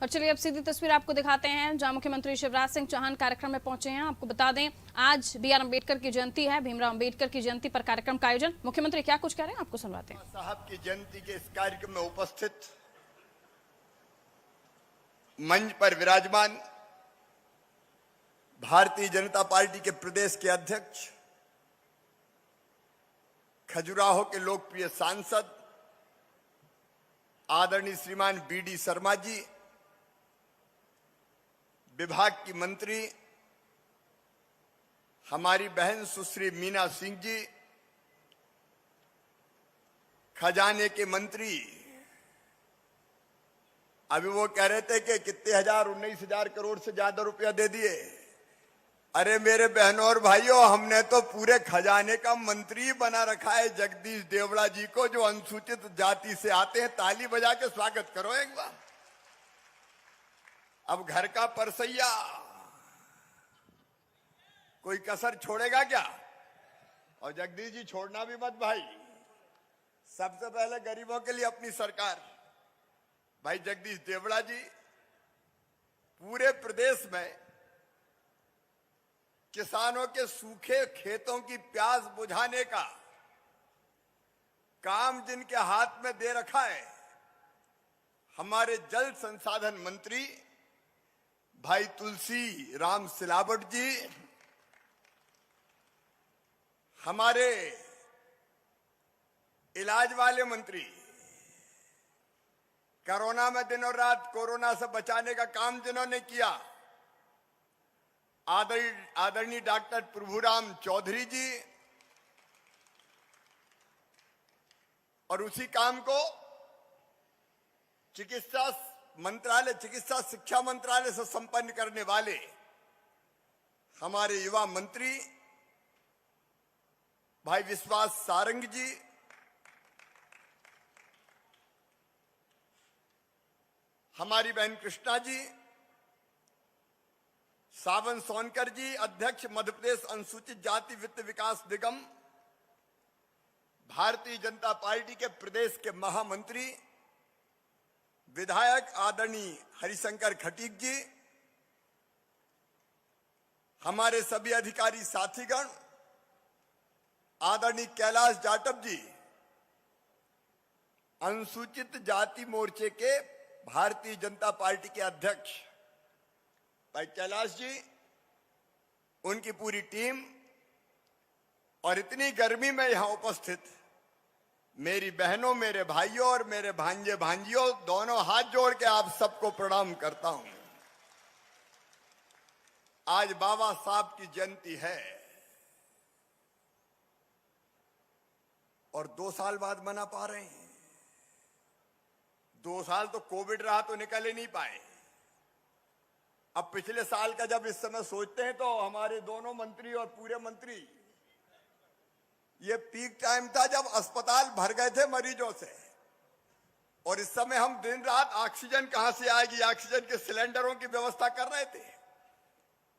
और चलिए अब सीधी तस्वीर आपको दिखाते हैं जहां मुख्यमंत्री शिवराज सिंह चौहान कार्यक्रम में पहुंचे हैं। आपको बता दें आज बी.आर. अम्बेडकर की जयंती है। भीमराव अम्बेडकर की जयंती पर कार्यक्रम का आयोजन। मुख्यमंत्री क्या कुछ कह रहे हैं आपको सुनवाते हैं। साहब की जयंती के इस कार्यक्रम में उपस्थित मंच पर विराजमान भारतीय जनता पार्टी के प्रदेश के अध्यक्ष, खजुराहो के लोकप्रिय सांसद आदरणीय श्रीमान बी.डी. शर्मा जी, विभाग की मंत्री हमारी बहन सुश्री मीना सिंह जी, खजाने के मंत्री, अभी वो कह रहे थे कि कितने हजार 19,000 करोड़ से ज्यादा रुपया दे दिए। अरे मेरे बहनों और भाइयों, हमने तो पूरे खजाने का मंत्री बना रखा है जगदीश देवड़ा जी को, जो अनुसूचित जाति से आते हैं। ताली बजा के स्वागत करो एक बार। अब घर का परसैया कोई कसर छोड़ेगा क्या? और जगदीश जी छोड़ना भी मत भाई। सबसे पहले गरीबों के लिए अपनी सरकार, भाई जगदीश देवड़ा जी पूरे प्रदेश में किसानों के सूखे खेतों की प्यास बुझाने का काम जिनके हाथ में दे रखा है, हमारे जल संसाधन मंत्री भाई तुलसी राम सिलावट जी, हमारे इलाज वाले मंत्री, कोरोना में दिनों रात कोरोना से बचाने का काम जिन्होंने किया, आदरणीय डॉक्टर प्रभुराम चौधरी जी, और उसी काम को चिकित्सा शिक्षा मंत्रालय से संपन्न करने वाले हमारे युवा मंत्री भाई विश्वास सारंग जी, हमारी बहन कृष्णा जी, सावन सोनकर जी, अध्यक्ष मध्य प्रदेश अनुसूचित जाति वित्त विकास निगम, भारतीय जनता पार्टी के प्रदेश के महामंत्री विधायक आदरणीय हरिशंकर खटीक जी, हमारे सभी अधिकारी साथीगण, आदरणीय कैलाश जाटव जी, अनुसूचित जाति मोर्चे के भारतीय जनता पार्टी के अध्यक्ष भाई कैलाश जी, उनकी पूरी टीम, और इतनी गर्मी में यहां उपस्थित मेरी बहनों, मेरे भाइयों और मेरे भांजे भांजियों, दोनों हाथ जोड़ के आप सबको प्रणाम करता हूं। आज बाबा साहब की जयंती है और 2 साल बाद मना पा रहे हैं। 2 साल तो कोविड रहा तो निकल ही नहीं पाए। अब पिछले साल का जब इस समय सोचते हैं तो हमारे दोनों मंत्री और पूरे मंत्री, ये पीक टाइम था जब अस्पताल भर गए थे मरीजों से, और इस समय हम दिन रात ऑक्सीजन कहां से आएगी, ऑक्सीजन के सिलेंडरों की व्यवस्था कर रहे थे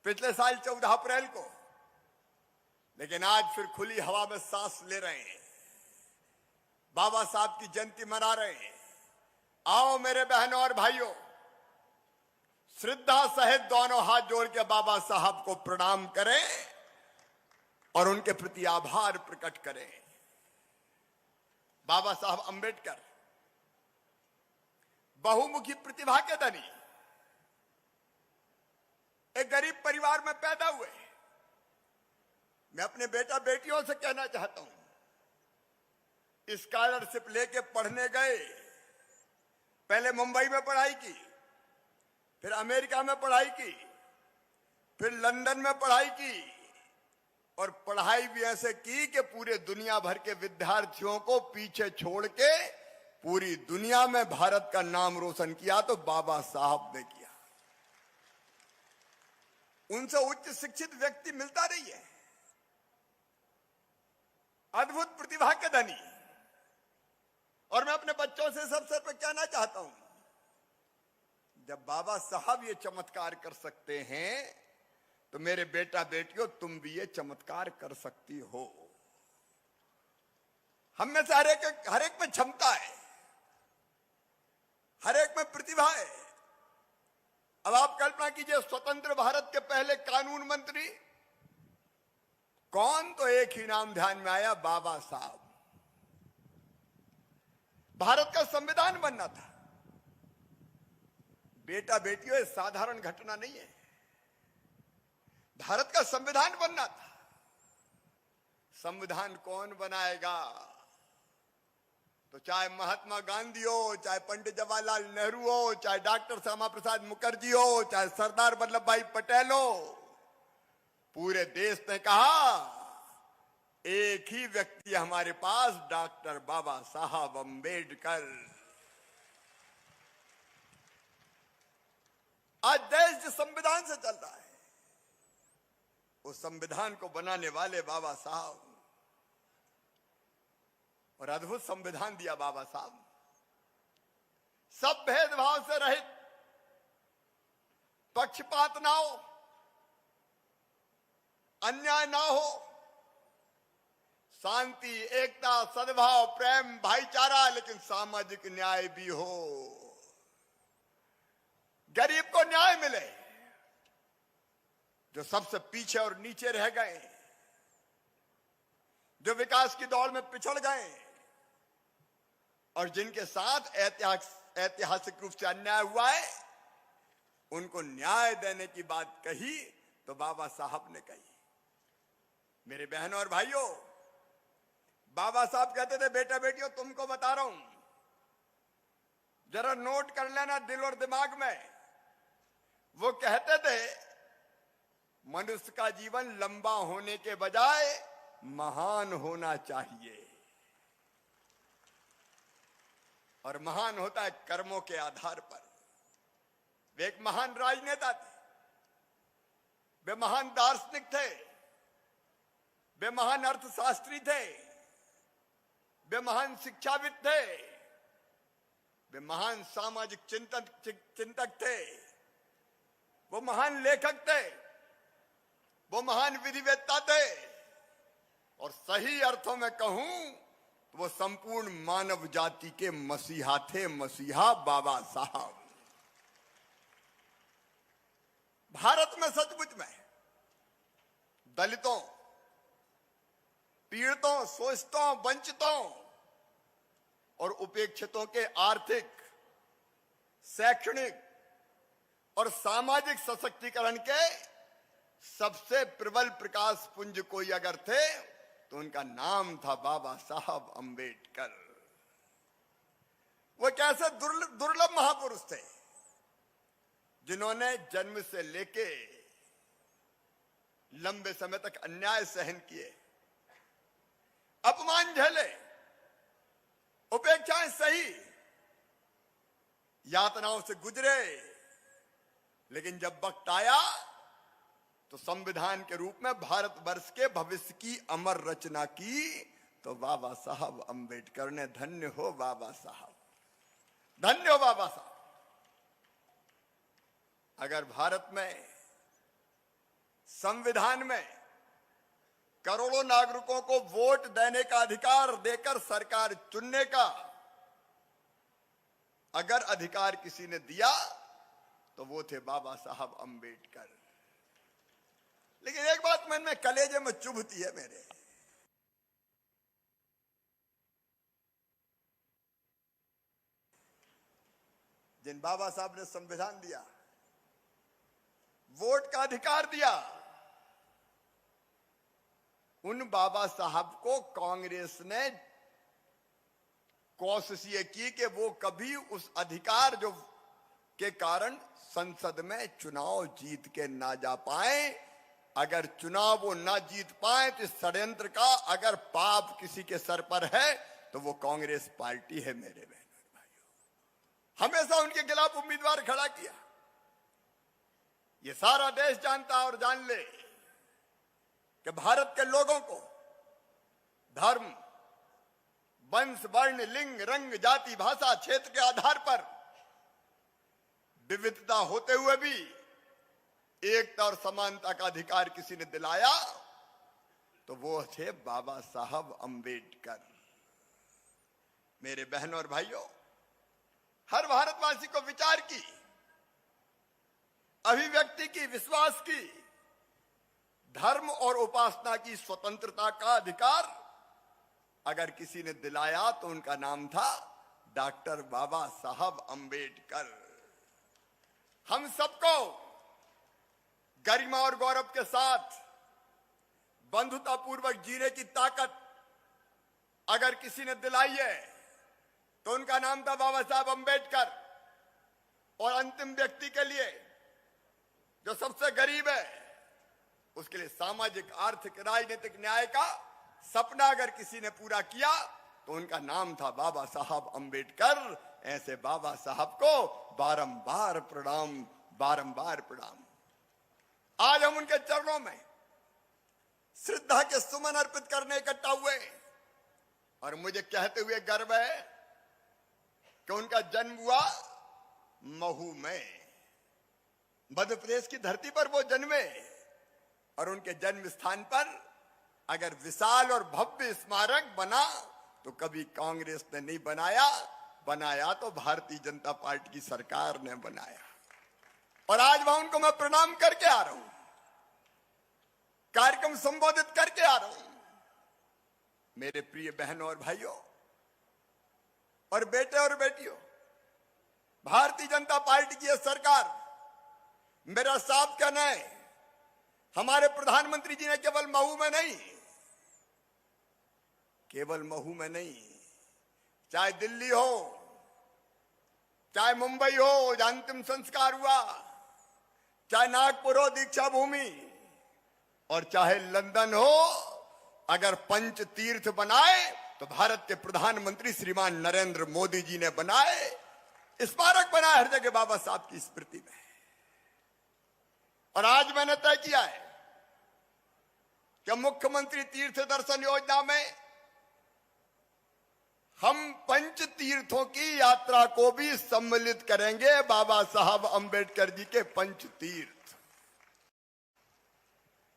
पिछले साल 14 अप्रैल को। लेकिन आज फिर खुली हवा में सांस ले रहे हैं, बाबा साहब की जयंती मना रहे हैं। आओ मेरे बहनों और भाइयों, श्रद्धा सहित दोनों हाथ जोड़ के बाबा साहब को प्रणाम करें और उनके प्रति आभार प्रकट करें। बाबा साहब अंबेडकर बहुमुखी प्रतिभा के धनी, एक गरीब परिवार में पैदा हुए। मैं अपने बेटा बेटियों से कहना चाहता हूं, स्कॉलरशिप लेके पढ़ने गए, पहले मुंबई में पढ़ाई की, फिर अमेरिका में पढ़ाई की, फिर लंदन में पढ़ाई की, और पढ़ाई भी ऐसे की कि पूरे दुनिया भर के विद्यार्थियों को पीछे छोड़ के पूरी दुनिया में भारत का नाम रोशन किया तो बाबा साहब ने किया। उनसे उच्च शिक्षित व्यक्ति मिलता नहीं है, अद्भुत प्रतिभा के धनी। और मैं अपने बच्चों से सबसे पहले कहना चाहता हूं, जब बाबा साहब ये चमत्कार कर सकते हैं तो मेरे बेटा बेटियों तुम भी ये चमत्कार कर सकती हो। हम में से हर एक में क्षमता है, हर एक में प्रतिभा है। अब आप कल्पना कीजिए, स्वतंत्र भारत के पहले कानून मंत्री कौन? तो एक ही नाम ध्यान में आया, बाबा साहब। भारत का संविधान बनना था। बेटा बेटियों, ये साधारण घटना नहीं है। भारत का संविधान बनना था। संविधान कौन बनाएगा? तो चाहे महात्मा गांधी हो, चाहे पंडित जवाहरलाल नेहरू हो, चाहे डॉक्टर श्यामा प्रसाद मुखर्जी हो, चाहे सरदार वल्लभ भाई पटेल हो, पूरे देश ने कहा एक ही व्यक्ति हमारे पास, डॉक्टर बाबा साहब अंबेडकर। आज देश जिस संविधान से चल रहा है, उस संविधान को बनाने वाले बाबा साहब, और अद्भुत संविधान दिया बाबा साहब। सब भेदभाव से रहित, पक्षपात ना हो, अन्याय ना हो, शांति, एकता, सद्भाव, प्रेम, भाईचारा, लेकिन सामाजिक न्याय भी हो। गरीब को न्याय मिले, जो सबसे पीछे और नीचे रह गए, जो विकास की दौड़ में पिछड़ गए, और जिनके साथ ऐतिहासिक रूप से अन्याय हुआ है, उनको न्याय देने की बात कही तो बाबा साहब ने कही। मेरे बहनों और भाइयों, बाबा साहब कहते थे, बेटा बेटियों तुमको बता रहा हूं, जरा नोट कर लेना दिल और दिमाग में। वो कहते थे, मनुष्य का जीवन लंबा होने के बजाय महान होना चाहिए, और महान होता है कर्मों के आधार पर। वे एक महान राजनेता थे, वे महान दार्शनिक थे, वे महान अर्थशास्त्री थे, वे महान शिक्षाविद थे, वे महान सामाजिक चिंतक थे, वो महान लेखक थे, वो महान विधिवेत्ता थे, और सही अर्थों में कहूं तो वो संपूर्ण मानव जाति के मसीहा थे, मसीहा बाबा साहब। भारत में सचमुच में दलितों, पीड़ितों, शोषितों, वंचितों और उपेक्षितों के आर्थिक, शैक्षणिक और सामाजिक सशक्तिकरण के सबसे प्रबल प्रकाश पुंज कोई अगर थे तो उनका नाम था बाबा साहब अंबेडकर। वो कैसे दुर्लभ महापुरुष थे, जिन्होंने जन्म से लेके लंबे समय तक अन्याय सहन किए, अपमान झेले, उपेक्षाएं सही, यातनाओं से गुजरे, लेकिन जब वक्त आया तो संविधान के रूप में भारतवर्ष के भविष्य की अमर रचना की तो बाबा साहब अंबेडकर ने। धन्य हो बाबा साहब, धन्य हो बाबा साहब। अगर भारत में संविधान में करोड़ों नागरिकों को वोट देने का अधिकार देकर सरकार चुनने का अगर अधिकार किसी ने दिया तो वो थे बाबा साहब अंबेडकर। लेकिन एक बात मन में कलेजे में चुभती है मेरे, जिन बाबा साहब ने संविधान दिया, वोट का अधिकार दिया, उन बाबा साहब को कांग्रेस ने कोशिश ये की कि वो कभी उस अधिकार जो के कारण संसद में चुनाव जीत के ना जा पाए। अगर चुनाव वो ना जीत पाए तो इस षड्यंत्र का अगर पाप किसी के सर पर है तो वो कांग्रेस पार्टी है। मेरे बहनों और भाइयों, हमेशा उनके खिलाफ उम्मीदवार खड़ा किया। ये सारा देश जानता और जान ले कि भारत के लोगों को धर्म, वंश, वर्ण, लिंग, रंग, जाति, भाषा, क्षेत्र के आधार पर विविधता होते हुए भी एकता और समानता का अधिकार किसी ने दिलाया तो वो थे बाबा साहब अंबेडकर। मेरे बहनों और भाइयों, हर भारतवासी को विचार की अभिव्यक्ति की, विश्वास की, धर्म और उपासना की स्वतंत्रता का अधिकार अगर किसी ने दिलाया तो उनका नाम था डॉक्टर बाबा साहब अंबेडकर। हम सबको गरिमा और गौरव के साथ बंधुतापूर्वक जीने की ताकत अगर किसी ने दिलाई है तो उनका नाम था बाबा साहब अंबेडकर। और अंतिम व्यक्ति के लिए जो सबसे गरीब है, उसके लिए सामाजिक, आर्थिक, राजनीतिक न्याय का सपना अगर किसी ने पूरा किया तो उनका नाम था बाबा साहब अंबेडकर। ऐसे बाबा साहब को बारंबार प्रणाम, बारंबार प्रणाम। आज हम उनके चरणों में श्रद्धा के सुमन अर्पित करने इकट्ठा हुए और मुझे कहते हुए गर्व है कि उनका जन्म हुआ महू में, मध्य प्रदेश की धरती पर वो जन्मे। और उनके जन्म स्थान पर अगर विशाल और भव्य स्मारक बना तो कभी कांग्रेस ने नहीं बनाया, बनाया तो भारतीय जनता पार्टी की सरकार ने बनाया। और आज वहां उनको मैं प्रणाम करके आ रहा हूं, कार्यक्रम संबोधित करके आ रहा हूं। मेरे प्रिय बहनों और भाइयों और बेटे और बेटियों, भारतीय जनता पार्टी की यह सरकार, मेरा साफ कहना है, हमारे प्रधानमंत्री जी ने केवल महू में नहीं, केवल महू में नहीं, चाहे दिल्ली हो, चाहे मुंबई हो जहां अंतिम संस्कार हुआ, चाहे नागपुर हो दीक्षा भूमि, और चाहे लंदन हो, अगर पंच तीर्थ बनाए तो भारत के प्रधानमंत्री श्रीमान नरेंद्र मोदी जी ने बनाए, स्मारक बनाए हर जगह बाबा साहब की स्मृति में। और आज मैंने तय किया है कि मुख्यमंत्री तीर्थ दर्शन योजना में हम पंच तीर्थों की यात्रा को भी सम्मिलित करेंगे, बाबा साहब अंबेडकर जी के पंच तीर्थ,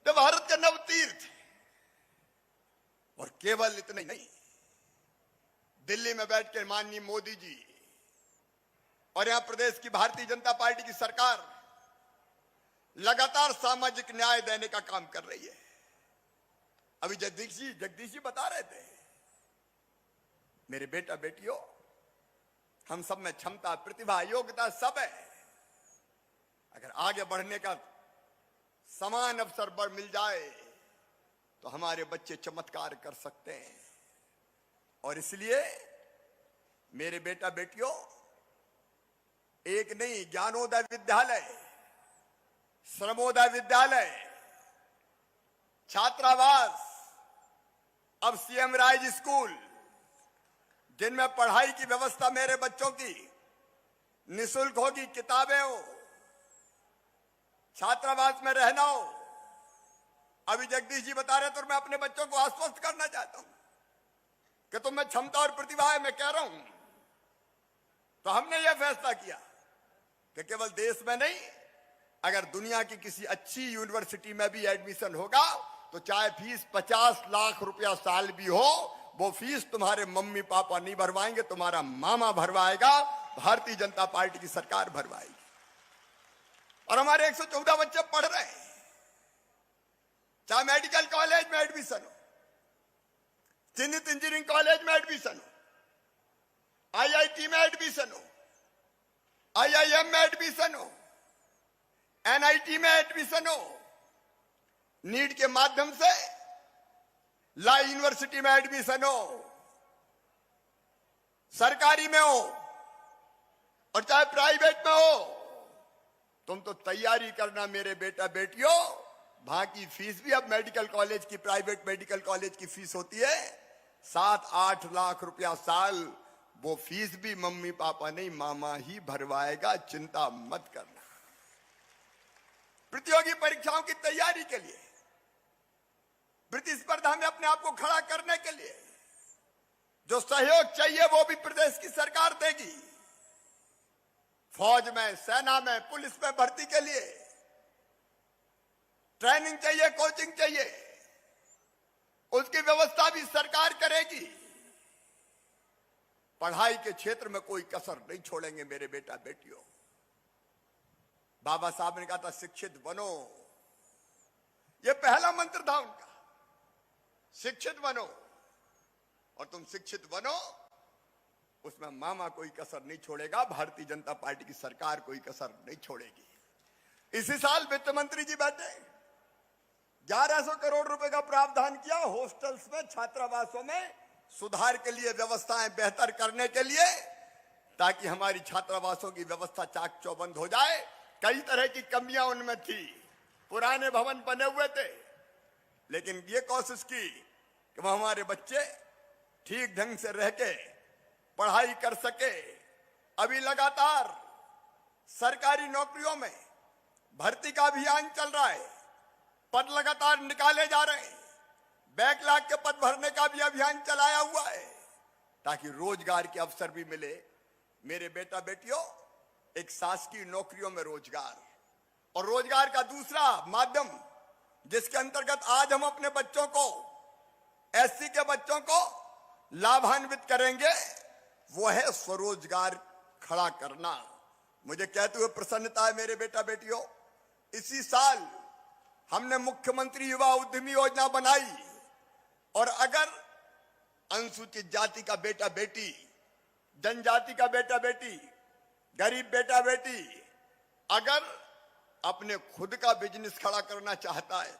तो भारत के नव तीर्थ। और केवल इतना ही नहीं, दिल्ली में बैठ के माननीय मोदी जी और यहां प्रदेश की भारतीय जनता पार्टी की सरकार लगातार सामाजिक न्याय देने का काम कर रही है। अभी जगदीश जी बता रहे थे, मेरे बेटा बेटियों, हम सब में क्षमता, प्रतिभा, योग्यता सब है। अगर आगे बढ़ने का समान अवसर बढ़ मिल जाए तो हमारे बच्चे चमत्कार कर सकते हैं। और इसलिए मेरे बेटा बेटियों, एक नहीं, ज्ञानोदय विद्यालय, श्रमोदय विद्यालय, छात्रावास, अब सीएम राइज स्कूल, जिनमें पढ़ाई की व्यवस्था मेरे बच्चों की निःशुल्क होगी, किताबें हो, छात्रावास में रहना हो। अभी जगदीश जी बता रहे तो मैं अपने बच्चों को आश्वस्त करना चाहता हूं कि तुम में क्षमता और प्रतिभा है, मैं कह रहा हूं। तो हमने यह फैसला किया कि केवल देश में नहीं, अगर दुनिया की किसी अच्छी यूनिवर्सिटी में भी एडमिशन होगा तो चाहे फीस 50 लाख रुपया साल भी हो, वो फीस तुम्हारे मम्मी पापा नहीं भरवाएंगे, तुम्हारा मामा भरवाएगा, भारतीय जनता पार्टी की सरकार भरवाएगी। और हमारे 114 बच्चे पढ़ रहे हैं, चाहे मेडिकल कॉलेज में एडमिशन हो, संगीत इंजीनियरिंग कॉलेज में एडमिशन हो, आईआईटी में एडमिशन हो, आईआईएम में एडमिशन हो, एनआईटी में एडमिशन हो, नीट के माध्यम से ला यूनिवर्सिटी में एडमिशन हो, सरकारी में हो और चाहे प्राइवेट में हो, तुम तो तैयारी करना मेरे बेटा बेटियों। वहां की फीस भी अब मेडिकल कॉलेज की, प्राइवेट मेडिकल कॉलेज की फीस होती है 7-8 लाख रुपया साल। वो फीस भी मम्मी पापा नहीं, मामा ही भरवाएगा, चिंता मत करना। प्रतियोगी परीक्षाओं की तैयारी के लिए, प्रतिस्पर्धा में अपने आप को खड़ा करने के लिए जो सहयोग चाहिए वो भी प्रदेश की सरकार देगी। फौज में, सेना में, पुलिस में भर्ती के लिए ट्रेनिंग चाहिए, कोचिंग चाहिए, उसकी व्यवस्था भी सरकार करेगी। पढ़ाई के क्षेत्र में कोई कसर नहीं छोड़ेंगे मेरे बेटा बेटियों। बाबा साहब ने कहा था शिक्षित बनो, ये पहला मंत्र था उनका, शिक्षित बनो। और तुम शिक्षित बनो, उसमें मामा कोई कसर नहीं छोड़ेगा, भारतीय जनता पार्टी की सरकार कोई कसर नहीं छोड़ेगी। इसी साल वित्त मंत्री जी बैठे, 1100 करोड़ रुपए का प्रावधान किया हॉस्टल्स में, छात्रावासों में सुधार के लिए, व्यवस्थाएं बेहतर करने के लिए, ताकि हमारी छात्रावासों की व्यवस्था चाक चौबंद हो जाए। कई तरह की कमियां उनमें थी, पुराने भवन बने हुए थे, लेकिन ये कोशिश की कि वो हमारे बच्चे ठीक ढंग से रह के पढ़ाई कर सके। अभी लगातार सरकारी नौकरियों में भर्ती का अभियान चल रहा है, पद लगातार निकाले जा रहे हैं, बैकलॉग के पद भरने का भी अभियान चलाया हुआ है, ताकि रोजगार के अवसर भी मिले। मेरे बेटा बेटियों, एक शासकीय नौकरियों में रोजगार, और रोजगार का दूसरा माध्यम जिसके अंतर्गत आज हम अपने बच्चों को, एससी के बच्चों को लाभान्वित करेंगे, वो है स्वरोजगार खड़ा करना। मुझे कहते हुए प्रसन्नता है मेरे बेटा बेटियों, इसी साल हमने मुख्यमंत्री युवा उद्यमी योजना बनाई, और अगर अनुसूचित जाति का बेटा बेटी, जनजाति का बेटा बेटी, गरीब बेटा बेटी अगर अपने खुद का बिजनेस खड़ा करना चाहता है,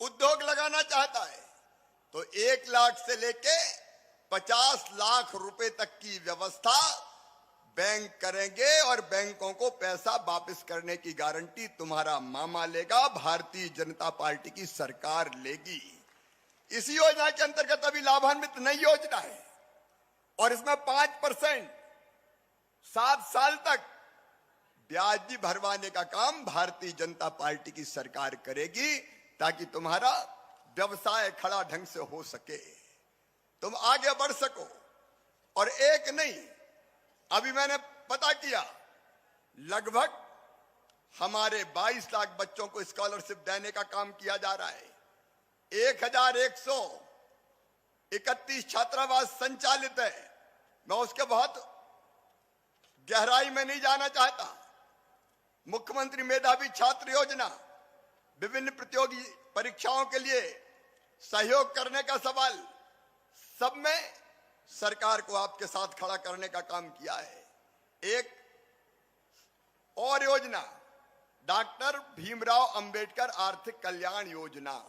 उद्योग लगाना चाहता है, तो 1 लाख से लेके 50 लाख रुपए तक की व्यवस्था बैंक करेंगे, और बैंकों को पैसा वापस करने की गारंटी तुम्हारा मामा लेगा, भारतीय जनता पार्टी की सरकार लेगी। इसी योजना के अंतर्गत अभी लाभान्वित नई योजना है, और इसमें 5% 7 साल तक ब्याज भी भरवाने का काम भारतीय जनता पार्टी की सरकार करेगी, ताकि तुम्हारा व्यवसाय खड़ा ढंग से हो सके, तुम आगे बढ़ सको। और एक नहीं, अभी मैंने पता किया, लगभग हमारे 22 लाख बच्चों को स्कॉलरशिप देने का काम किया जा रहा है। 1131 छात्रावास संचालित है। मैं उसके बहुत गहराई में नहीं जाना चाहता। मुख्यमंत्री मेधावी छात्र योजना, विभिन्न प्रतियोगी परीक्षाओं के लिए सहयोग करने का सवाल, सब में सरकार को आपके साथ खड़ा करने का काम किया है। एक और योजना, डॉक्टर भीमराव अंबेडकर आर्थिक कल्याण योजना।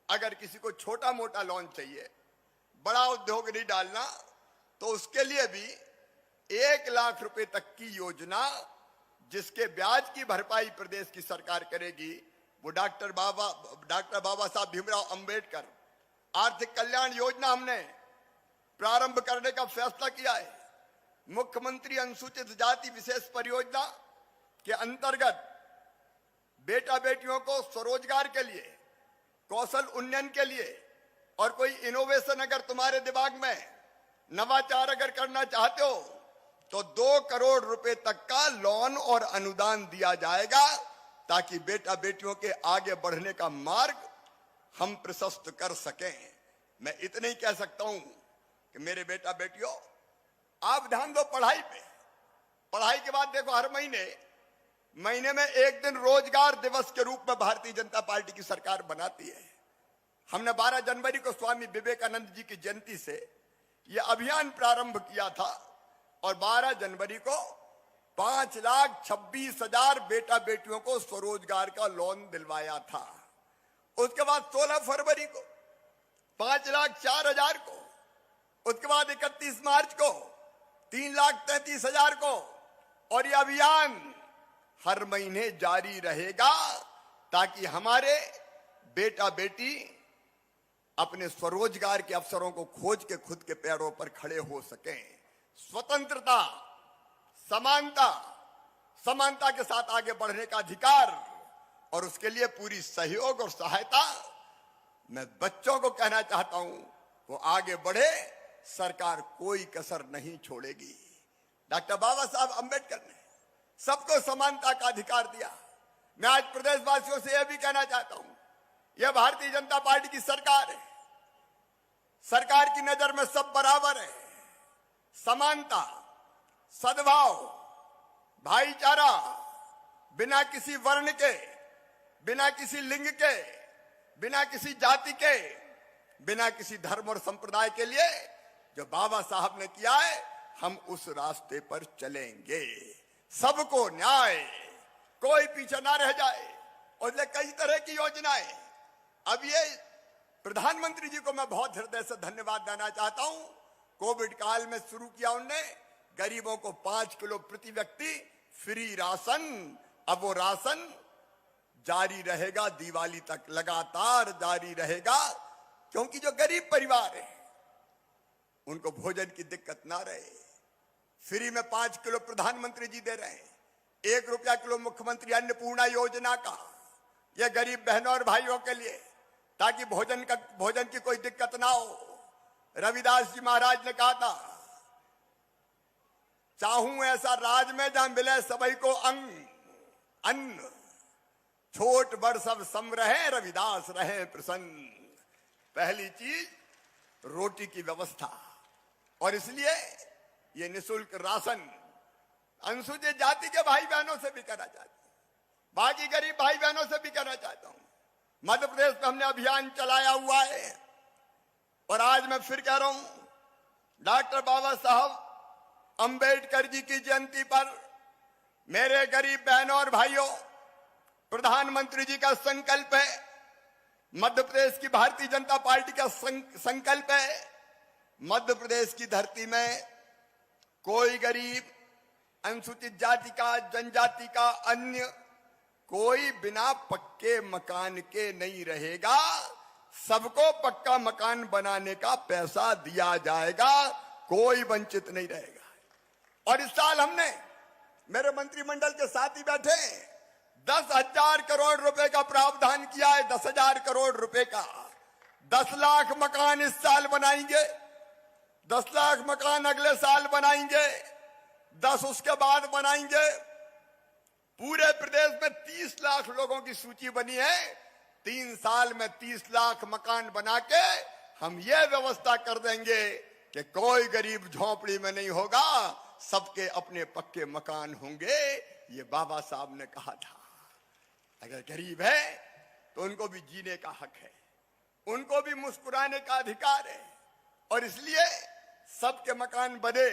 अगर किसी को छोटा मोटा लोन चाहिए, बड़ा उद्योग नहीं डालना, तो उसके लिए भी 1 लाख रुपए तक की योजना, जिसके ब्याज की भरपाई प्रदेश की सरकार करेगी, वो डॉक्टर बाबा साहब भीमराव अंबेडकर आर्थिक कल्याण योजना हमने प्रारंभ करने का फैसला किया है। मुख्यमंत्री अनुसूचित जाति विशेष परियोजना के अंतर्गत बेटा बेटियों को स्वरोजगार के लिए, कौशल उन्नयन के लिए, और कोई इनोवेशन अगर तुम्हारे दिमाग में नवाचार अगर करना चाहते हो, तो 2 करोड़ रुपए तक का लोन और अनुदान दिया जाएगा, ताकि बेटा बेटियों के आगे बढ़ने का मार्ग हम प्रशस्त कर सकें। मैं इतना ही कह सकता हूं कि मेरे बेटा बेटियों, आप ध्यान दो पढ़ाई पे। पढ़ाई के बाद देखो, हर महीने में एक दिन रोजगार दिवस के रूप में भारतीय जनता पार्टी की सरकार बनाती है। हमने 12 जनवरी को स्वामी विवेकानंद जी की जयंती से यह अभियान प्रारंभ किया था, और 12 जनवरी को 5,26,000 बेटा बेटियों को स्वरोजगार का लोन दिलवाया था। उसके बाद 16 फरवरी को 5,04,000 को, उसके बाद 31 मार्च को 3,33,000 को, और यह अभियान हर महीने जारी रहेगा, ताकि हमारे बेटा बेटी अपने स्वरोजगार के अवसरों को खोज के खुद के पैरों पर खड़े हो सकें। स्वतंत्रता, समानता के साथ आगे बढ़ने का अधिकार, और उसके लिए पूरी सहयोग और सहायता। मैं बच्चों को कहना चाहता हूं, वो आगे बढ़े, सरकार कोई कसर नहीं छोड़ेगी। डॉक्टर बाबा साहब अंबेडकर ने सबको समानता का अधिकार दिया। मैं आज प्रदेशवासियों से यह भी कहना चाहता हूं, यह भारतीय जनता पार्टी की सरकार है। सरकार की नजर में सब बराबर है। समानता, सद्भाव, भाईचारा, बिना किसी वर्ण के, बिना किसी लिंग के, बिना किसी जाति के, बिना किसी धर्म और संप्रदाय के लिए जो बाबा साहब ने किया है, हम उस रास्ते पर चलेंगे। सबको न्याय, कोई पीछे ना रह जाए। और ये कई तरह की योजनाएं, अब ये प्रधानमंत्री जी को मैं बहुत हृदय से धन्यवाद देना चाहता हूं। कोविड काल में शुरू किया उनने, गरीबों को 5 किलो प्रति व्यक्ति फ्री राशन। अब वो राशन जारी रहेगा, दिवाली तक लगातार जारी रहेगा, क्योंकि जो गरीब परिवार है उनको भोजन की दिक्कत ना रहे। फ्री में 5 किलो प्रधानमंत्री जी दे रहे हैं, 1 रुपया किलो मुख्यमंत्री अन्नपूर्णा योजना का, यह गरीब बहनों और भाइयों के लिए, ताकि भोजन की कोई दिक्कत ना हो। रविदास जी महाराज ने कहा था, चाहूं ऐसा राज में जहां मिले सभी को अन्न, छोट बड़ सब सम रहे, रविदास रहे प्रसन्न। पहली चीज रोटी की व्यवस्था, और इसलिए ये निःशुल्क राशन अनुसूचित जाति के भाई बहनों से भी करना चाहता हूं, बाकी गरीब भाई बहनों से भी करना चाहता हूं। मध्य प्रदेश में हमने अभियान चलाया हुआ है, और आज मैं फिर कह रहा हूं, डॉक्टर बाबा साहब अंबेडकर जी की जयंती पर मेरे गरीब बहनों और भाइयों, प्रधानमंत्री जी का संकल्प है, मध्य प्रदेश की भारतीय जनता पार्टी का संकल्प है, मध्य प्रदेश की धरती में कोई गरीब, अनुसूचित जाति का, जनजाति का, अन्य कोई बिना पक्के मकान के नहीं रहेगा। सबको पक्का मकान बनाने का पैसा दिया जाएगा, कोई वंचित नहीं रहेगा। और इस साल हमने, मेरे मंत्रिमंडल के साथ ही बैठे, 10,000 करोड़ रुपए का प्रावधान किया है, 10,000 करोड़ रुपए का। 10 लाख मकान इस साल बनाएंगे, 10 लाख मकान अगले साल बनाएंगे, 10 उसके बाद बनाएंगे। पूरे प्रदेश में 30 लाख लोगों की सूची बनी है। 3 साल में 30 लाख मकान बना के हम ये व्यवस्था कर देंगे कि कोई गरीब झोंपड़ी में नहीं होगा, सबके अपने पक्के मकान होंगे। ये बाबा साहब ने कहा था। अगर गरीब है तो उनको भी जीने का हक है, उनको भी मुस्कुराने का अधिकार है, और इसलिए सबके मकान बने।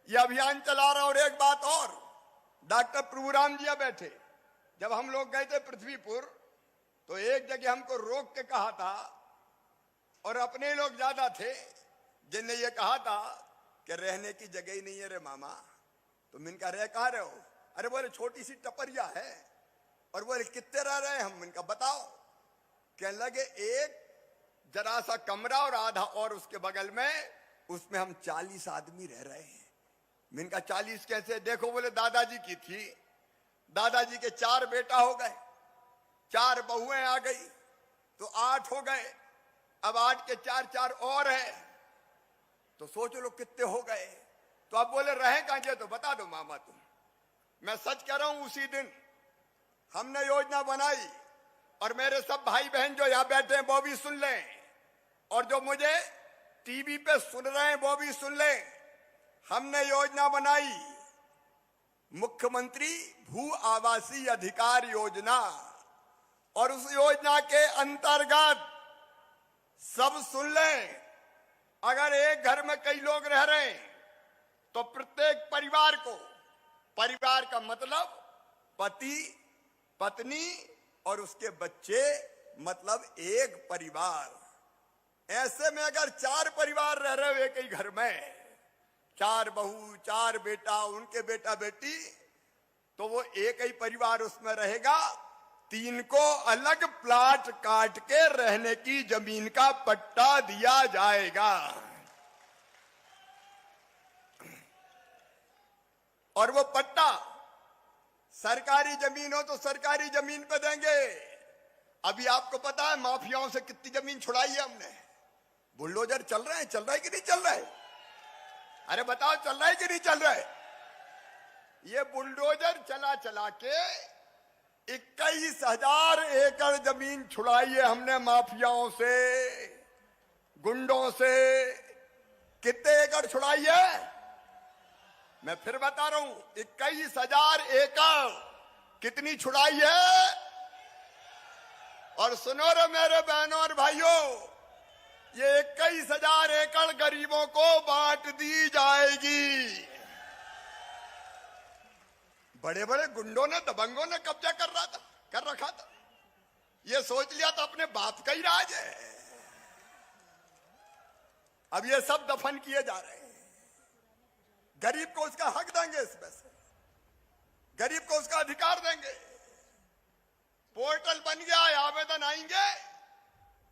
ये अभियान चला रहा। और एक बात और, डॉक्टर प्रभुराम जी बैठे, जब हम लोग गए थे पृथ्वीपुर, तो एक जगह हमको रोक के कहा था, और अपने लोग ज्यादा थे जिनने ये कहा था कि रहने की जगह ही नहीं है रे मामा। तो मैंने कहा रह कहाँ रहे हो? अरे बोले छोटी सी टपरिया है। और बोले कितने रह रहे हैं हम? मैंने कहा बताओ। कहने लगे एक जरा सा कमरा और आधा और उसके बगल में, उसमें हम 40 आदमी रह रहे हैं। मैंने कहा 40 कैसे? देखो बोले दादाजी की थी, दादाजी के 4 बेटा हो गए, 4 बहुएं आ गई, तो 8 हो गए। अब 8 के 4 और है, तो सोचो लोग कितने हो गए। तो अब बोले रहे कहां जे? तो बता दो मामा तुम। मैं सच कह रहा हूं, उसी दिन हमने योजना बनाई, और मेरे सब भाई बहन जो यहां बैठे हैं वो भी सुन लें, और जो मुझे टीवी पे सुन रहे हैं वो भी सुन लें। हमने योजना बनाई मुख्यमंत्री भू आवासीय अधिकार योजना, और उस योजना के अंतर्गत सब सुन लें, अगर एक घर में कई लोग रह रहे हैं तो प्रत्येक परिवार को, परिवार का मतलब पति, पत्नी और उसके बच्चे, मतलब एक परिवार। ऐसे में अगर 4 परिवार रह रहे हो एक ही घर में, 4 बहू, 4 बेटा, उनके बेटा बेटी, तो वो एक ही परिवार उसमें रहेगा। 3 को अलग प्लाट काट के रहने की जमीन का पट्टा दिया जाएगा, और वो पट्टा सरकारी जमीन हो तो सरकारी जमीन पे देंगे। अभी आपको पता है माफियाओं से कितनी जमीन छुड़ाई है हमने। बुलडोजर चल रहा है कि नहीं चल रहा है? अरे बताओ चल रहा है कि नहीं चल रहा है? ये बुलडोजर चला चला के 21,000 एकड़ जमीन छुड़ाई है हमने माफियाओं से, गुंडों से। कितने एकड़ छुड़ाई है? मैं फिर बता रहा हूं, 21,000 एकड़ कितनी छुड़ाई है। और सुनो रे मेरे बहनों और भाइयों, ये 21,000 एकड़ गरीबों को बांट दी जाएगी। बड़े बड़े गुंडों ने, दबंगों ने कब्जा कर रखा था। ये सोच लिया तो अपने बाप का ही राज है। अब ये सब दफन किए जा रहे हैं। गरीब को उसका हक देंगे, इसमें से गरीब को उसका अधिकार देंगे। पोर्टल बन गया, आवेदन आएंगे,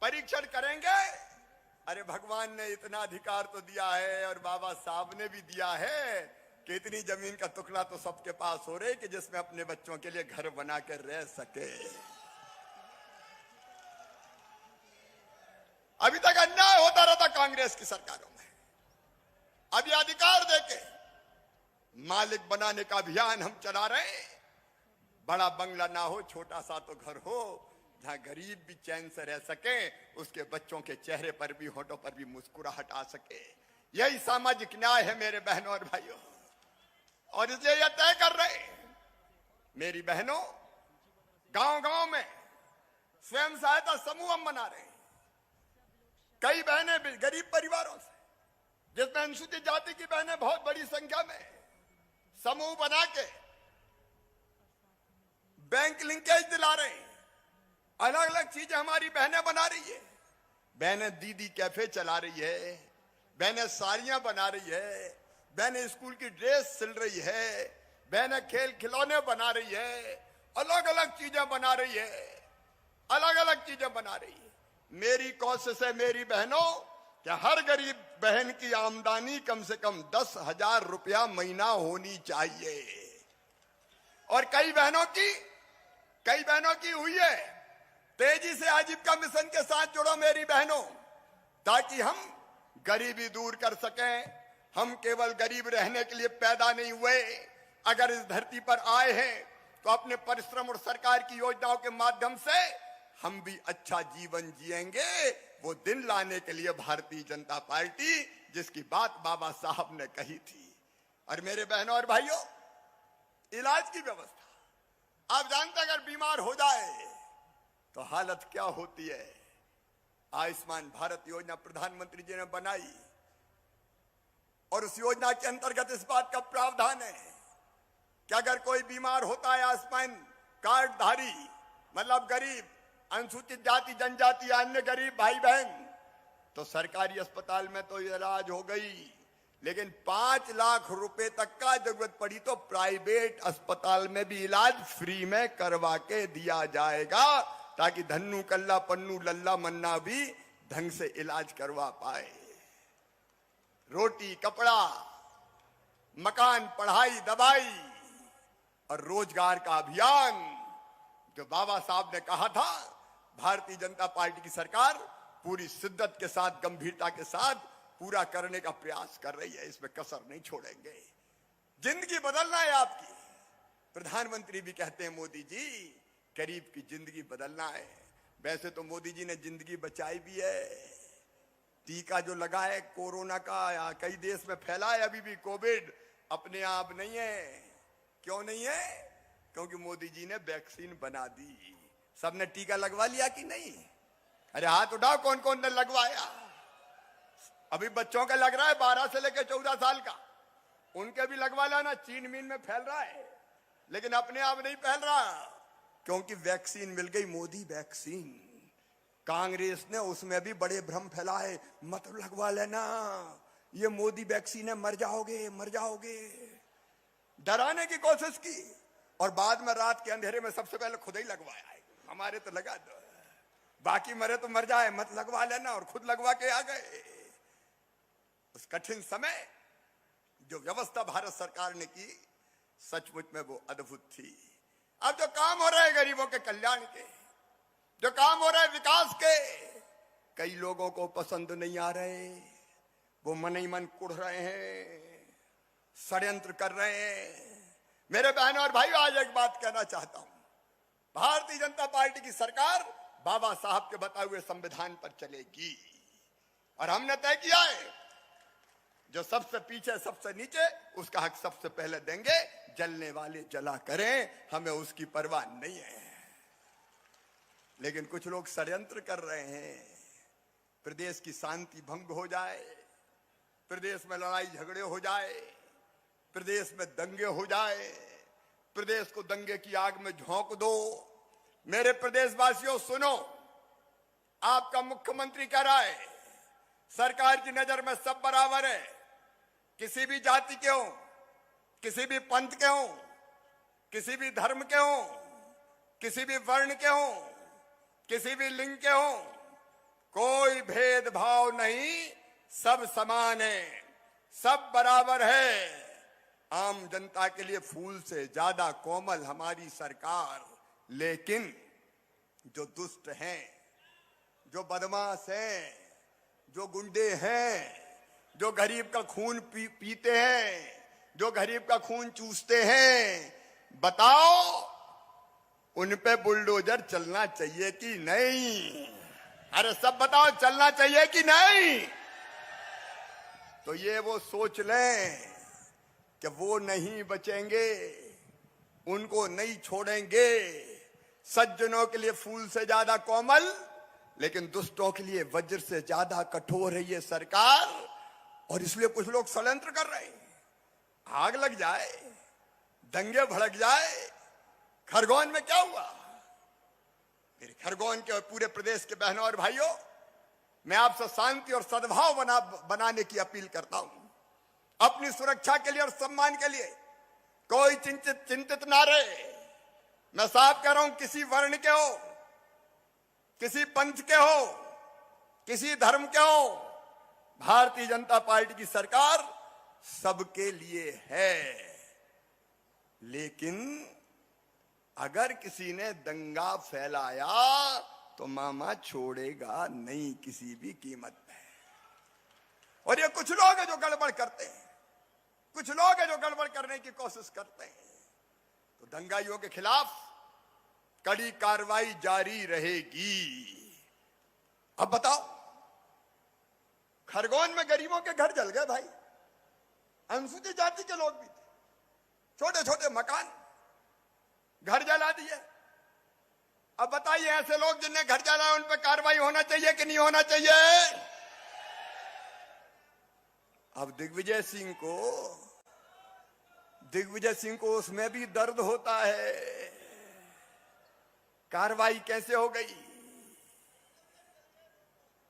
परीक्षण करेंगे। अरे भगवान ने इतना अधिकार तो दिया है और बाबा साहब ने भी दिया है कि इतनी जमीन का टुकड़ा तो सबके पास हो रहे कि जिसमें अपने बच्चों के लिए घर बना कर रह सके। अभी तक अन्याय होता रहता कांग्रेस की सरकारों में। अब ये अधिकार देके मालिक बनाने का अभियान हम चला रहे हैं। बड़ा बंगला ना हो, छोटा सा तो घर हो, जहां गरीब भी चैन से रह सके, उसके बच्चों के चेहरे पर भी, होठों पर भी मुस्कुराहट आ सके। यही सामाजिक न्याय है मेरे बहनों और भाइयों। और इसलिए यह तय कर रहे हैं मेरी बहनों, गांव गांव में स्वयं सहायता समूह हम बना रहे हैं। कई बहनें भी गरीब परिवारों से, जिसमें अनुसूचित जाति की बहनें बहुत बड़ी संख्या में, समूह बना के बैंक लिंकेज दिला रहे हैं। अलग अलग चीजें हमारी बहनें बना रही है। बहनें दीदी कैफे चला रही है, बहनें साड़ियां बना रही है, बहनें स्कूल की ड्रेस सिल रही है, बहनें खेल खिलौने बना रही है, अलग अलग चीजें बना रही है, अलग अलग चीजें बना रही है। मेरी कोशिश है मेरी बहनों कि हर गरीब बहन की आमदनी कम से कम 10,000 रुपया महीना होनी चाहिए। और कई बहनों की हुई है। तेजी से आजीविका मिशन के साथ जुड़ो मेरी बहनों, ताकि हम गरीबी दूर कर सकें। हम केवल गरीब रहने के लिए पैदा नहीं हुए, अगर इस धरती पर आए हैं तो अपने परिश्रम और सरकार की योजनाओं के माध्यम से हम भी अच्छा जीवन जिएंगे। वो दिन लाने के लिए भारतीय जनता पार्टी, जिसकी बात बाबा साहब ने कही थी। और मेरे बहनों और भाइयों, इलाज की व्यवस्था, आप जानते हैं अगर बीमार हो जाए तो हालत क्या होती है। आयुष्मान भारत योजना प्रधानमंत्री जी ने बनाई और उस योजना के अंतर्गत इस बात का प्रावधान है कि अगर कोई बीमार होता है, आयुष्मान कार्ड धारी, मतलब गरीब, अनुसूचित जाति जनजाति, अन्य गरीब भाई बहन, तो सरकारी अस्पताल में तो इलाज हो गई, लेकिन 5 लाख रुपए तक का जरूरत पड़ी तो प्राइवेट अस्पताल में भी इलाज फ्री में करवा के दिया जाएगा, ताकि धन्नू कल्ला पन्नू लल्ला मन्ना भी ढंग से इलाज करवा पाए। रोटी कपड़ा, मकान, पढ़ाई, दवाई और रोजगार का अभियान जो बाबा साहब ने कहा था, भारतीय जनता पार्टी की सरकार पूरी शिद्दत के साथ, गंभीरता के साथ पूरा करने का प्रयास कर रही है। इसमें कसर नहीं छोड़ेंगे। जिंदगी बदलना है आपकी। प्रधानमंत्री भी कहते हैं मोदी जी, गरीब की जिंदगी बदलना है। वैसे तो मोदी जी ने जिंदगी बचाई भी है। टीका जो लगा है कोरोना का, कई देश में फैला है अभी भी। कोविड अपने आप नहीं है। क्यों नहीं है? क्योंकि मोदी जी ने वैक्सीन बना दी। सबने टीका लगवा लिया कि नहीं? अरे हाथ उठाओ, कौन कौन ने लगवाया। अभी बच्चों का लग रहा है 12 से लेकर 14 साल का, उनके भी लगवा लाना। चीन मीन में फैल रहा है, लेकिन अपने आप नहीं फैल रहा, क्योंकि वैक्सीन मिल गई, मोदी वैक्सीन। कांग्रेस ने उसमें भी बड़े भ्रम फैलाए, मत लगवा लेना, ये मोदी वैक्सीन है, मर जाओगे मर जाओगे, डराने की कोशिश की। और बाद में रात के अंधेरे में सबसे पहले खुद ही लगवाया है। हमारे तो लगा दो, बाकी मरे तो मर जाए, मत लगवा लेना, और खुद लगवा के आ गए। उस कठिन समय जो व्यवस्था भारत सरकार ने की, सचमुच में वो अद्भुत थी। अब जो काम हो रहे हैं गरीबों के कल्याण के, जो काम हो रहे हैं विकास के, कई लोगों को पसंद नहीं आ रहे। वो मन ही मन कुढ़ रहे हैं, षड्यंत्र कर रहे हैं। मेरे बहनों और भाइयों, आज एक बात कहना चाहता हूं। भारतीय जनता पार्टी की सरकार बाबा साहब के बताए हुए संविधान पर चलेगी। और हमने तय किया है जो सबसे पीछे सबसे नीचे, उसका हक सबसे पहले देंगे। जलने वाले जला करें, हमें उसकी परवाह नहीं है। लेकिन कुछ लोग षड्यंत्र कर रहे हैं, प्रदेश की शांति भंग हो जाए, प्रदेश में लड़ाई झगड़े हो जाए, प्रदेश में दंगे हो जाए, प्रदेश को दंगे की आग में झोंक दो। मेरे प्रदेशवासियों सुनो, आपका मुख्यमंत्री कह रहा है सरकार की नजर में सब बराबर है, किसी भी जाति के हो, किसी भी पंथ के हो, किसी भी धर्म के हो, किसी भी वर्ण के हो, किसी भी लिंग के हो, कोई भेदभाव नहीं, सब समान है, सब बराबर है। आम जनता के लिए फूल से ज्यादा कोमल हमारी सरकार। लेकिन जो दुष्ट हैं, जो बदमाश हैं, जो गुंडे हैं, जो गरीब का खून पीते हैं, जो गरीब का खून चूसते हैं, बताओ उन पे बुलडोजर चलना चाहिए कि नहीं? अरे सब बताओ, चलना चाहिए कि नहीं? तो ये वो सोच लें कि वो नहीं बचेंगे, उनको नहीं छोड़ेंगे। सज्जनों के लिए फूल से ज्यादा कोमल, लेकिन दुष्टों के लिए वज्र से ज्यादा कठोर है ये सरकार। और इसलिए कुछ लोग षड्यंत्र कर रहे हैं, आग लग जाए, दंगे भड़क जाए। खरगोन में क्या हुआ? मेरे खरगोन के और पूरे प्रदेश के बहनों और भाइयों, मैं आपसे शांति और सद्भाव बनाने की अपील करता हूं। अपनी सुरक्षा के लिए और सम्मान के लिए कोई चिंतित ना रहे। मैं साफ कह रहा हूं, किसी वर्ण के हो, किसी पंथ के हो, किसी धर्म के हो, भारतीय जनता पार्टी की सरकार सबके लिए है। लेकिन अगर किसी ने दंगा फैलाया तो मामा छोड़ेगा नहीं किसी भी कीमत पे। और ये कुछ लोग हैं जो गड़बड़ करते हैं, कुछ लोग हैं जो गड़बड़ करने की कोशिश करते हैं। तो दंगाइयों के खिलाफ कड़ी कार्रवाई जारी रहेगी। अब बताओ, खरगोन में गरीबों के घर जल गए भाई, अनुसूचित जाति के लोग भी थे, छोटे छोटे मकान, घर जला दिए। अब बताइए, ऐसे लोग जिन्हें घर जलाया उन पर कार्रवाई होना चाहिए कि नहीं होना चाहिए? अब दिग्विजय सिंह को उसमें भी दर्द होता है। कार्रवाई कैसे हो गई?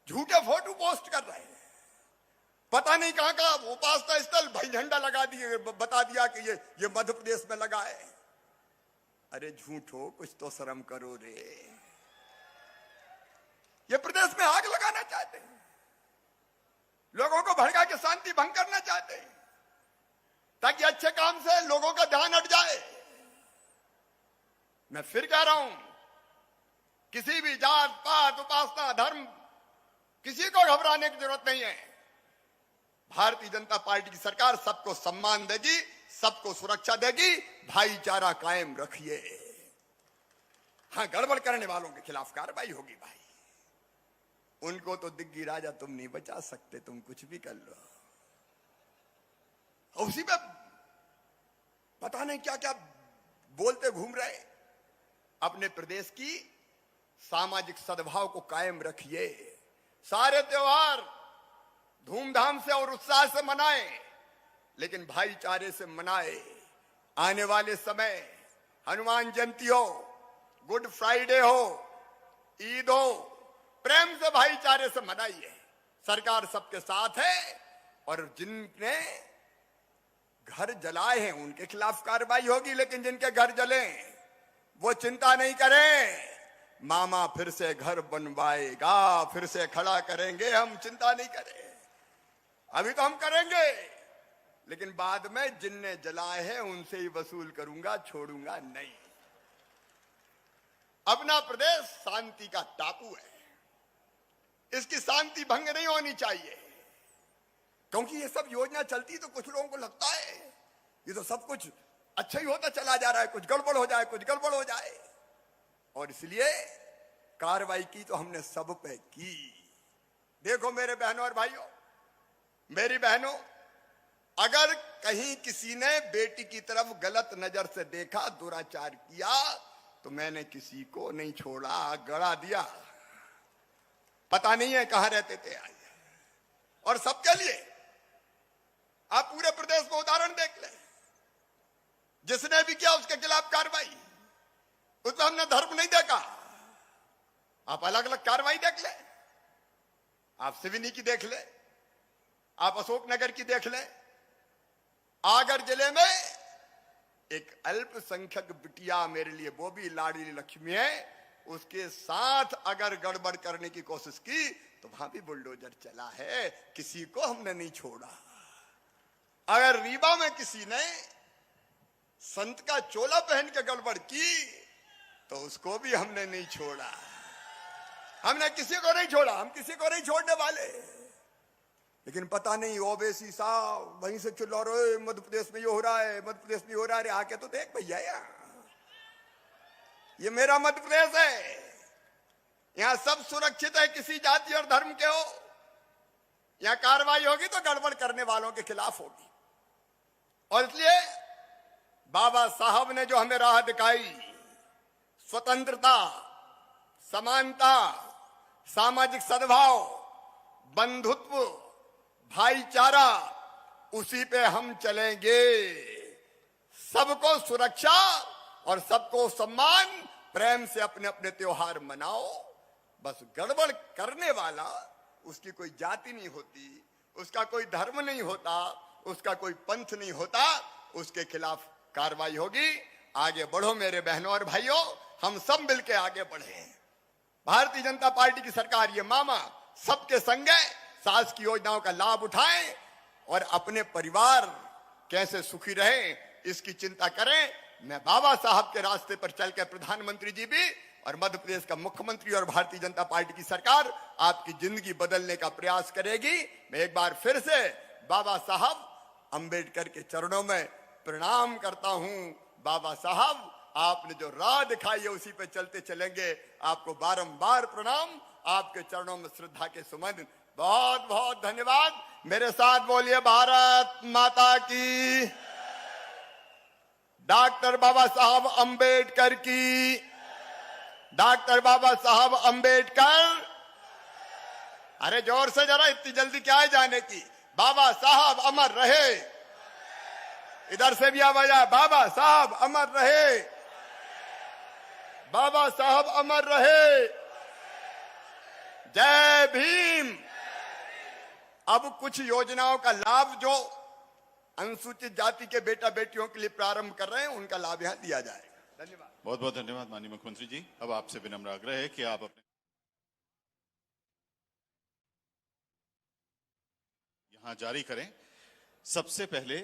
झूठे फोटो पोस्ट कर रहे हैं, पता नहीं कहां का उपासना स्थल भाई झंडा लगा दिए, बता दिया कि ये मध्य प्रदेश में लगा है। अरे झूठो, कुछ तो शर्म करो रे। ये प्रदेश में आग लगाना चाहते हैं, लोगों को भड़का के शांति भंग करना चाहते हैं, ताकि अच्छे काम से लोगों का ध्यान हट जाए। मैं फिर कह रहा हूं, किसी भी जात पात उपासना धर्म किसी को घबराने की जरूरत नहीं है। भारतीय जनता पार्टी की सरकार सबको सम्मान देगी, सबको सुरक्षा देगी, भाईचारा कायम रखिए। हां, गड़बड़ करने वालों के खिलाफ कार्रवाई होगी भाई। उनको तो दिग्गी राजा तुम नहीं बचा सकते, तुम कुछ भी कर लो। उसी पे पता नहीं क्या क्या बोलते घूम रहे। अपने प्रदेश की सामाजिक सद्भाव को कायम रखिए। सारे त्योहार धूमधाम से और उत्साह से मनाएं, लेकिन भाईचारे से मनाएं। आने वाले समय हनुमान जयंती हो, गुड फ्राइडे हो, ईद हो, प्रेम से भाईचारे से मनाइए। सरकार सबके साथ है। और जिनने घर जलाए हैं उनके खिलाफ कार्रवाई होगी, लेकिन जिनके घर जले वो चिंता नहीं करें, मामा फिर से घर बनवाएगा, फिर से खड़ा करेंगे, हम चिंता नहीं करें। अभी तो हम करेंगे, लेकिन बाद में जिनने जलाए हैं उनसे ही वसूल करूंगा, छोड़ूंगा नहीं। अपना प्रदेश शांति का टापू है, इसकी शांति भंग नहीं होनी चाहिए। क्योंकि ये सब योजना चलती तो कुछ लोगों को लगता है ये तो सब कुछ अच्छा ही होता चला जा रहा है, कुछ गड़बड़ हो जाए, कुछ गड़बड़ हो जाए। और इसलिए कार्रवाई की तो हमने सब पे की। देखो मेरे बहनों और भाइयों, मेरी बहनों, अगर कहीं किसी ने बेटी की तरफ गलत नजर से देखा, दुराचार किया, तो मैंने किसी को नहीं छोड़ा, गड़ा दिया। पता नहीं है कहां रहते थे आज। और सबके लिए आप पूरे प्रदेश में उदाहरण देख ले, जिसने भी किया उसके खिलाफ कार्रवाई। उसमें हमने धर्म नहीं देखा। आप अलग अलग कार्रवाई देख ले, आप सिवनी की देख ले, आप अशोकनगर की देख ले। आगर जिले में एक अल्पसंख्यक बिटिया, मेरे लिए वो भी लाडली लक्ष्मी है, उसके साथ अगर गड़बड़ करने की कोशिश की तो वहां भी बुलडोजर चला है, किसी को हमने नहीं छोड़ा। अगर रीवा में किसी ने संत का चोला पहन के गड़बड़ की तो उसको भी हमने नहीं छोड़ा। हमने किसी को नहीं छोड़ा, हम किसी को नहीं छोड़ने वाले। लेकिन पता नहीं ओवैसी साहब वहीं से चिल्ला रहे, मध्य प्रदेश में ये हो रहा है, मध्य प्रदेश में ये हो रहा है। आके तो देख भैया, ये मेरा मध्य प्रदेश है, यहां सब सुरक्षित है, किसी जाति और धर्म के हो। यहां कार्रवाई होगी तो गड़बड़ करने वालों के खिलाफ होगी। और इसलिए बाबा साहब ने जो हमें राह दिखाई, स्वतंत्रता, समानता, सामाजिक सद्भाव, बंधुत्व, भाईचारा, उसी पे हम चलेंगे। सबको सुरक्षा और सबको सम्मान, प्रेम से अपने अपने त्योहार मनाओ। बस गड़बड़ करने वाला, उसकी कोई जाति नहीं होती, उसका कोई धर्म नहीं होता, उसका कोई पंथ नहीं होता, उसके खिलाफ कार्रवाई होगी। आगे बढ़ो मेरे बहनों और भाइयों, हम सब मिलकर आगे बढ़े। भारतीय जनता पार्टी की सरकार, ये मामा सबके संग है, सास की योजनाओं का लाभ उठाएं और अपने परिवार कैसे सुखी रहे इसकी चिंता करें। मैं बाबा साहब के रास्ते पर चलकर प्रधानमंत्री जी भी और मध्य प्रदेश का मुख्यमंत्री और भारतीय जनता पार्टी की सरकार आपकी जिंदगी बदलने का प्रयास करेगी। मैं एक बार फिर से बाबा साहब अंबेडकर के चरणों में प्रणाम करता हूं। बाबा साहब, आपने जो राह दिखाई है उसी पे चलते चलेंगे। आपको बारंबार प्रणाम, आपके चरणों में श्रद्धा के सुमन। बहुत बहुत धन्यवाद। मेरे साथ बोलिए भारत माता की, डॉक्टर बाबा साहब अंबेडकर की, डॉक्टर बाबा साहब अंबेडकर। अरे जोर से जरा, इतनी जल्दी क्या है जाने की। बाबा साहब अमर रहे। इधर से भी आवाज आए, बाबा साहब अमर रहे, बाबा साहब अमर रहे। जय भीम। अब कुछ योजनाओं का लाभ जो अनुसूचित जाति के बेटा बेटियों के लिए प्रारंभ कर रहे हैं, उनका लाभ यहां दिया जाएगा। धन्यवाद। बहुत बहुत धन्यवाद माननीय मुख्यमंत्री जी। अब आपसे विनम्र आग्रह है कि आप अपने यहां जारी करें। सबसे पहले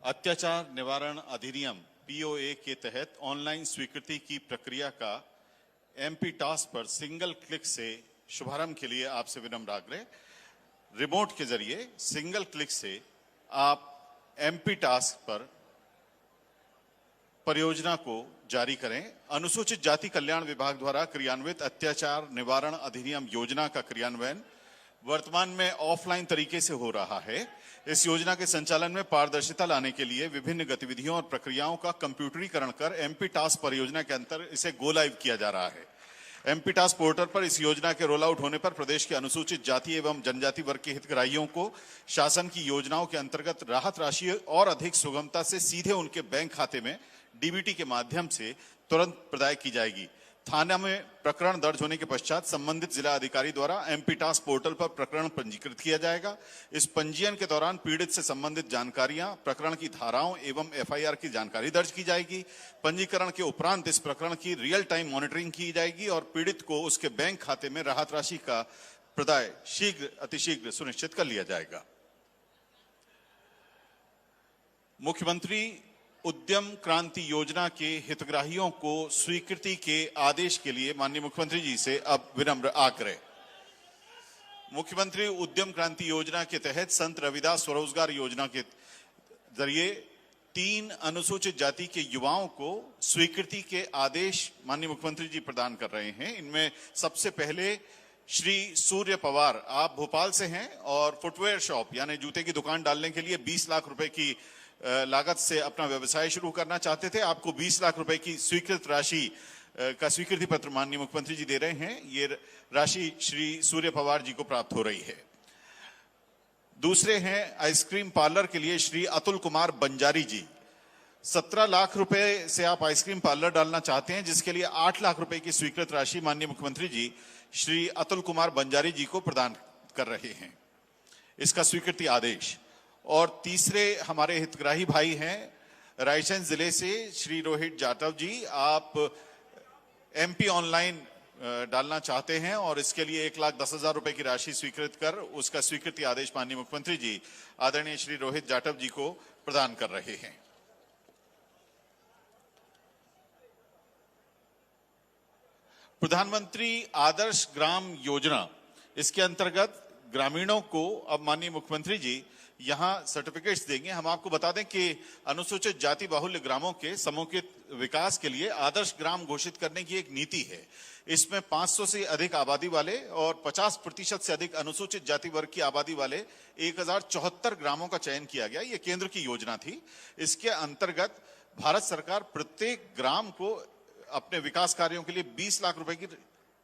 अत्याचार निवारण अधिनियम पीओए के तहत ऑनलाइन स्वीकृति की प्रक्रिया का एमपी टास्क पर सिंगल क्लिक से शुभारंभ के लिए आपसे विनम्र आग्रह। रिमोट के जरिए सिंगल क्लिक से आप एमपी टास्क पर परियोजना को जारी करें। अनुसूचित जाति कल्याण विभाग द्वारा क्रियान्वित अत्याचार निवारण अधिनियम योजना का क्रियान्वयन वर्तमान में ऑफलाइन तरीके से हो रहा है। इस योजना के संचालन में पारदर्शिता लाने के लिए विभिन्न गतिविधियों और प्रक्रियाओं का कंप्यूटरीकरण कर एमपी टास्क परियोजना के अंतर इसे गो लाइव किया जा रहा है। एमपी टास्क पोर्टल पर इस योजना के रोल आउट होने पर प्रदेश के अनुसूचित जाति एवं जनजाति वर्ग के हितग्राहियों को शासन की योजनाओं के अंतर्गत राहत राशि और अधिक सुगमता से सीधे उनके बैंक खाते में डीबीटी के माध्यम से तुरंत प्रदाय की जाएगी। थाना में प्रकरण दर्ज होने के पश्चात संबंधित जिला अधिकारी द्वारा एमपी टास्क पोर्टल पर प्रकरण पंजीकृत किया जाएगा। इस पंजीयन के दौरान पीड़ित से संबंधित जानकारियां, प्रकरण की धाराओं एवं एफआईआर की जानकारी दर्ज की जाएगी। पंजीकरण के उपरांत इस प्रकरण की रियल टाइम मॉनिटरिंग की जाएगी और पीड़ित को उसके बैंक खाते में राहत राशि का प्रदाय अतिशीघ्र सुनिश्चित कर लिया जाएगा। मुख्यमंत्री उद्यम क्रांति योजना के हितग्राहियों को स्वीकृति के आदेश के लिए माननीय मुख्यमंत्री जी से अब विनम्र आग्रह। मुख्यमंत्री उद्यम क्रांति योजना के तहत संत रविदास स्वरोजगार योजना के जरिए 3 अनुसूचित जाति के युवाओं को स्वीकृति के आदेश माननीय मुख्यमंत्री जी प्रदान कर रहे हैं। इनमें सबसे पहले श्री सूर्य पवार, आप भोपाल से हैं और फुटवेयर शॉप यानी जूते की दुकान डालने के लिए 20 लाख रुपए की लागत से अपना व्यवसाय शुरू करना चाहते थे। आपको 20 लाख रुपए की स्वीकृत राशि का स्वीकृति पत्र माननीय मुख्यमंत्री जी दे रहे हैं। ये राशि श्री सूर्य पवार जी को प्राप्त हो रही है। दूसरे हैं आइसक्रीम पार्लर के लिए श्री अतुल कुमार बंजारी जी। 17 लाख रुपए से आप आइसक्रीम पार्लर डालना चाहते हैं, जिसके लिए 8 लाख रुपए की स्वीकृत राशि माननीय मुख्यमंत्री जी श्री अतुल कुमार बंजारी जी को प्रदान कर रहे हैं, इसका स्वीकृति आदेश। और तीसरे हमारे हितग्राही भाई हैं रायसेन जिले से श्री रोहित जाटव जी। आप एमपी ऑनलाइन डालना चाहते हैं और इसके लिए 1,10,000 रुपए की राशि स्वीकृत कर उसका स्वीकृति आदेश माननीय मुख्यमंत्री जी आदरणीय श्री रोहित जाटव जी को प्रदान कर रहे हैं। प्रधानमंत्री आदर्श ग्राम योजना, इसके अंतर्गत ग्रामीणों को अब माननीय मुख्यमंत्री जी यहां सर्टिफिकेट्स देंगे। हम आपको बता दें कि अनुसूचित जाति बाहुल्य ग्रामों के समुचित विकास के लिए आदर्श ग्राम घोषित करने की एक नीति है। इसमें 500 से अधिक आबादी वाले और 50% से अधिक अनुसूचित जाति वर्ग की आबादी वाले 1074 ग्रामों का चयन किया गया। ये केंद्र की योजना थी। इसके अंतर्गत भारत सरकार प्रत्येक ग्राम को अपने विकास कार्यों के लिए 20 लाख रुपए की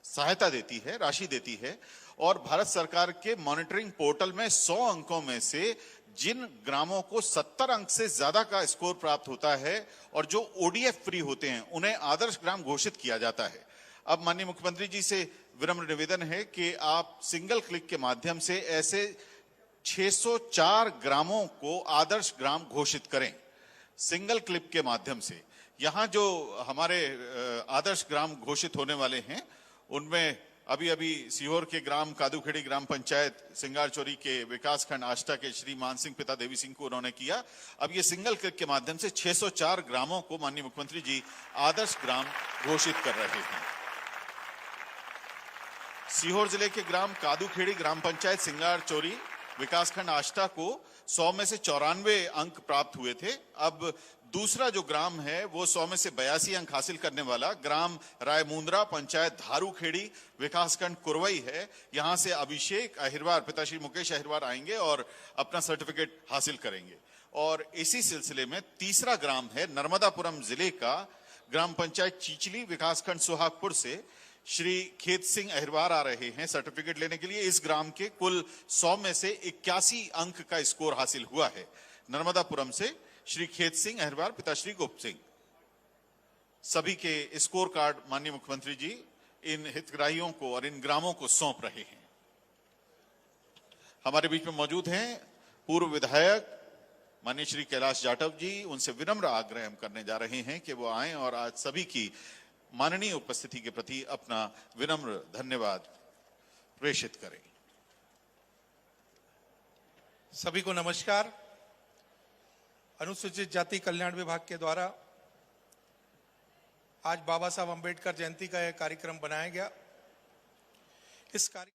सहायता देती है, राशि देती है। और भारत सरकार के मॉनिटरिंग पोर्टल में 100 अंकों में से जिन ग्रामों को 70 अंक से ज्यादा का स्कोर प्राप्त होता है और जो ओडीएफ फ्री होते हैं, उन्हें आदर्श ग्राम घोषित किया जाता है। अब माननीय मुख्यमंत्री जी से विनम्र निवेदन है कि आप सिंगल क्लिक के माध्यम से ऐसे 604 ग्रामों को आदर्श ग्राम घोषित करें, सिंगल क्लिक के माध्यम से। यहां जो हमारे आदर्श ग्राम घोषित होने वाले हैं, उनमें अभी सीहोर के ग्राम कादूखेड़ी ग्राम पंचायत सिंगारचोरी के विकास खंड आष्टा के श्री मान सिंह पिता देवी सिंह को उन्होंने किया। अब ये सिंगल क्लिक के माध्यम से 604 ग्रामों को माननीय मुख्यमंत्री जी आदर्श ग्राम घोषित कर रहे हैं। सीहोर जिले के ग्राम कादूखेड़ी ग्राम पंचायत सिंगारचोरी विकासखंड आष्टा को 100 में से 94 अंक प्राप्त हुए थे। अब दूसरा जो ग्राम है वो 100 में से 82 अंक हासिल करने वाला ग्राम रायमुंद्रा पंचायत धारूखेड़ी विकासखंड कुरवई है। यहां से अभिषेक अहिरवार पिता श्री मुकेश अहिरवार आएंगे और अपना सर्टिफिकेट हासिल करेंगे। और इसी सिलसिले में तीसरा ग्राम है नर्मदापुरम जिले का ग्राम पंचायत चीचली विकासखंड सुहागपुर से श्री खेत सिंह अहिरवार आ रहे हैं सर्टिफिकेट लेने के लिए। इस ग्राम के कुल 100 में से 81 अंक का स्कोर हासिल हुआ है। नर्मदापुरम से श्री खेत सिंह अहिरवार पिता श्री गुप्त सिंह, सभी के स्कोर कार्ड माननीय मुख्यमंत्री जी इन हितग्राहियों को और इन ग्रामों को सौंप रहे हैं। हमारे बीच में मौजूद हैं पूर्व विधायक माननीय श्री कैलाश जाटव जी। उनसे विनम्र आग्रह हम करने जा रहे हैं कि वो आए और आज सभी की माननीय उपस्थिति के प्रति अपना विनम्र धन्यवाद प्रेषित करें। सभी को नमस्कार। अनुसूचित जाति कल्याण विभाग के द्वारा आज बाबा साहब अंबेडकर जयंती का यह कार्यक्रम बनाया गया। इस कार्य